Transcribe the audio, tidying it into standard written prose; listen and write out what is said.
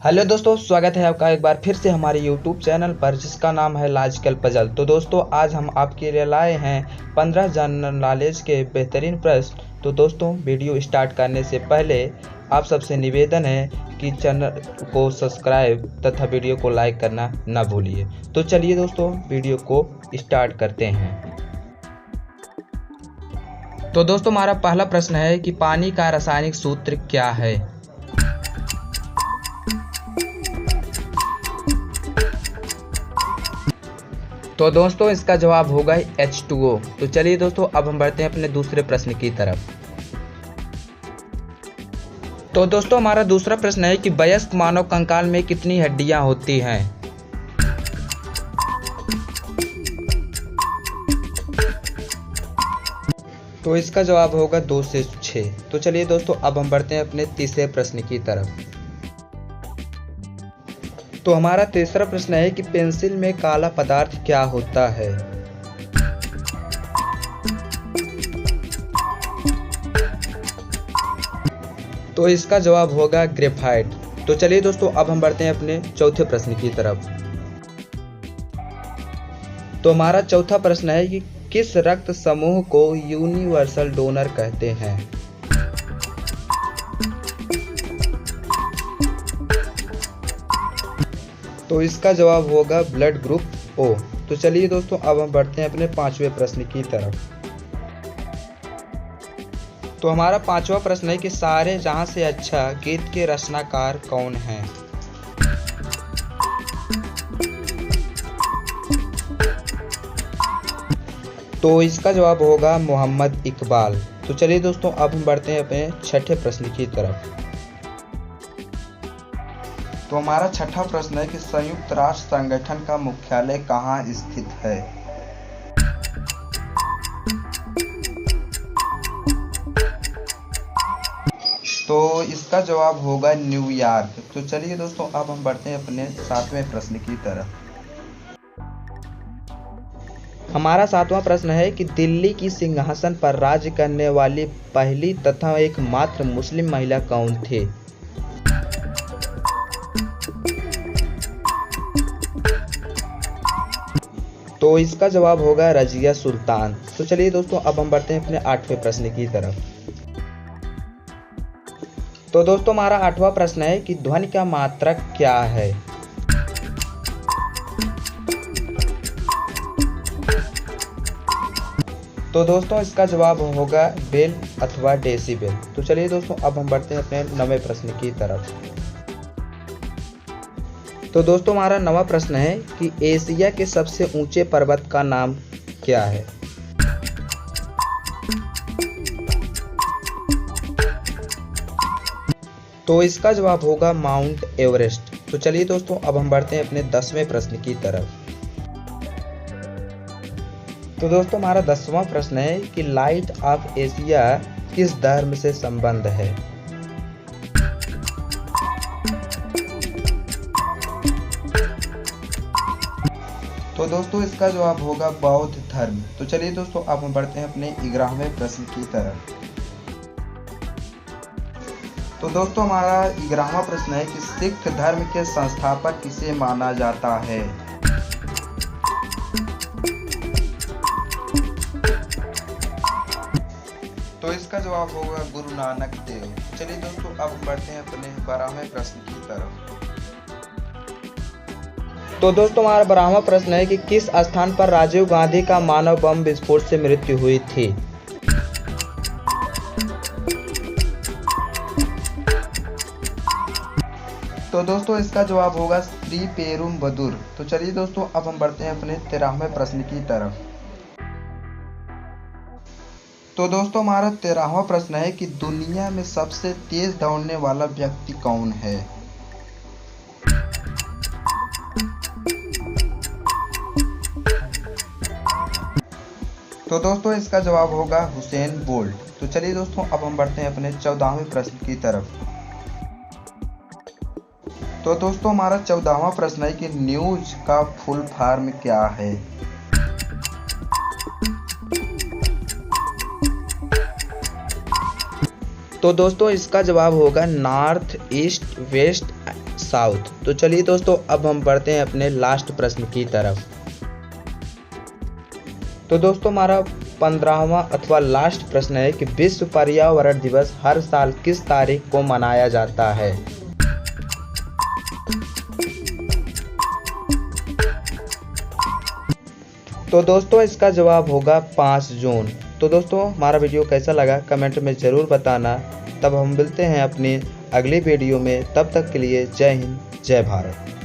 Hello दोस्तों, स्वागत है आपका एक बार फिर से हमारे YouTube चैनल पर जिसका नाम है लॉजिकल पजल। तो दोस्तों आज हम आपके लिए लाए हैं 15 जनरल नॉलेज के बेहतरीन प्रश्न। तो दोस्तों वीडियो स्टार्ट करने से पहले आप सबसे निवेदन है कि चैनल को सब्सक्राइब तथा वीडियो को लाइक करना ना भूलिए। तो चलिए दोस्तों वीडियो को स्टार्ट करते हैं। तो दोस्तों हमारा पहला प्रश्न है कि पानी का रासायनिक सूत्र क्या है। तो दोस्तों इसका जवाब होगा H2O। तो चलिए दोस्तों अब हम बढ़ते हैं अपने दूसरे प्रश्न की तरफ। तो दोस्तों हमारा दूसरा प्रश्न है कि वयस्क मानव कंकाल में कितनी हड्डियां होती हैं। तो इसका जवाब होगा 2 से 6। तो चलिए दोस्तों अब हम बढ़ते हैं अपने तीसरे प्रश्न की तरफ। तो हमारा तीसरा प्रश्न है कि पेंसिल में काला पदार्थ क्या होता है। तो इसका जवाब होगा ग्रेफाइट। तो चलिए दोस्तों अब हम बढ़ते हैं अपने चौथे प्रश्न की तरफ। तो हमारा चौथा प्रश्न है कि किस रक्त समूह को यूनिवर्सल डोनर कहते हैं। तो इसका जवाब होगा ब्लड ग्रुप ओ। तो चलिए दोस्तों अब हम बढ़ते हैं अपने पांचवें प्रश्न की तरफ। तो हमारा पांचवा प्रश्न है कि सारे जहां से अच्छा गीत के रचनाकार कौन हैं। तो इसका जवाब होगा मोहम्मद इकबाल। तो चलिए दोस्तों अब हम बढ़ते हैं अपने छठे प्रश्न की तरफ। तो हमारा छठा प्रश्न है कि संयुक्त राष्ट्र संगठन का मुख्यालय कहाँ स्थित है। तो इसका जवाब होगा न्यूयॉर्क। तो चलिए दोस्तों अब हम बढ़ते हैं अपने सातवें प्रश्न की तरफ। हमारा सातवां प्रश्न है कि दिल्ली की सिंहासन पर राज्य करने वाली पहली तथा एकमात्र मुस्लिम महिला कौन थी। तो इसका जवाब होगा रजिया सुल्तान। तो चलिए दोस्तों अब हम बढ़ते हैं अपने आठवें प्रश्न की तरफ। तो दोस्तों हमारा आठवां प्रश्न है कि ध्वनि का मात्रक क्या है। तो दोस्तों इसका जवाब होगा बेल अथवा डेसिबल। तो चलिए दोस्तों अब हम बढ़ते हैं अपने नवे प्रश्न की तरफ। तो दोस्तों हमारा नवा प्रश्न है कि एशिया के सबसे ऊंचे पर्वत का नाम क्या है। तो इसका जवाब होगा माउंट एवरेस्ट। तो चलिए दोस्तों अब हम बढ़ते हैं अपने 10वें प्रश्न की तरफ। तो दोस्तों हमारा 10वां प्रश्न है कि लाइट ऑफ एशिया किस धर्म से संबंध है। तो दोस्तों इसका जवाब होगा बौद्ध धर्म। तो चलिए दोस्तों अब हम बढ़ते हैं अपने 11वें प्रश्न की तरफ। तो दोस्तों हमारा 11वां प्रश्न है कि सिख धर्म के संस्थापक किसे माना जाता है। तो इसका जवाब होगा गुरु नानक देव। चलिए दोस्तों अब हम बढ़ते हैं अपने 12वें प्रश्न की तरफ। तो दोस्तों हमारा 12वां प्रश्न है कि किस स्थान पर राजीव गांधी का मानव बम विस्फोट से मृत्यु हुई थी। तो दोस्तों इसका जवाब होगा श्री पेरुम्बदूर। तो चलिए दोस्तों अब हम बढ़ते हैं अपने 13वें प्रश्न की तरफ। तो दोस्तों हमारा 13वां प्रश्न है कि दुनिया में सबसे तेज दौड़ने वाला व्यक्ति कौन है। तो दोस्तों इसका जवाब होगा हुसैन बोल्ट। तो चलिए दोस्तों अब हम बढ़ते हैं अपने 14वें प्रश्न की तरफ। तो दोस्तों हमारा 14वां प्रश्न है कि न्यूज का फुल फॉर्म क्या है। तो दोस्तों इसका जवाब होगा नॉर्थ ईस्ट वेस्ट साउथ। तो चलिए दोस्तों, अब हम बढ़ते हैं अपने लास्ट प्रश्न की तरफ। तो दोस्तों, हमारा 15वां अथवा लास्ट प्रश्न है कि विश्व पर्यावरण दिवस हर साल किस तारीख को मनाया जाता है। तो दोस्तों, इसका जवाब होगा 5 जून। तो दोस्तों, हमारा वीडियो कैसा लगा कमेंट में ज़रूर बताना। तब हम मिलते हैं अपनी अगली वीडियो में, तब तक के लिए जय हिंद, जय भारत।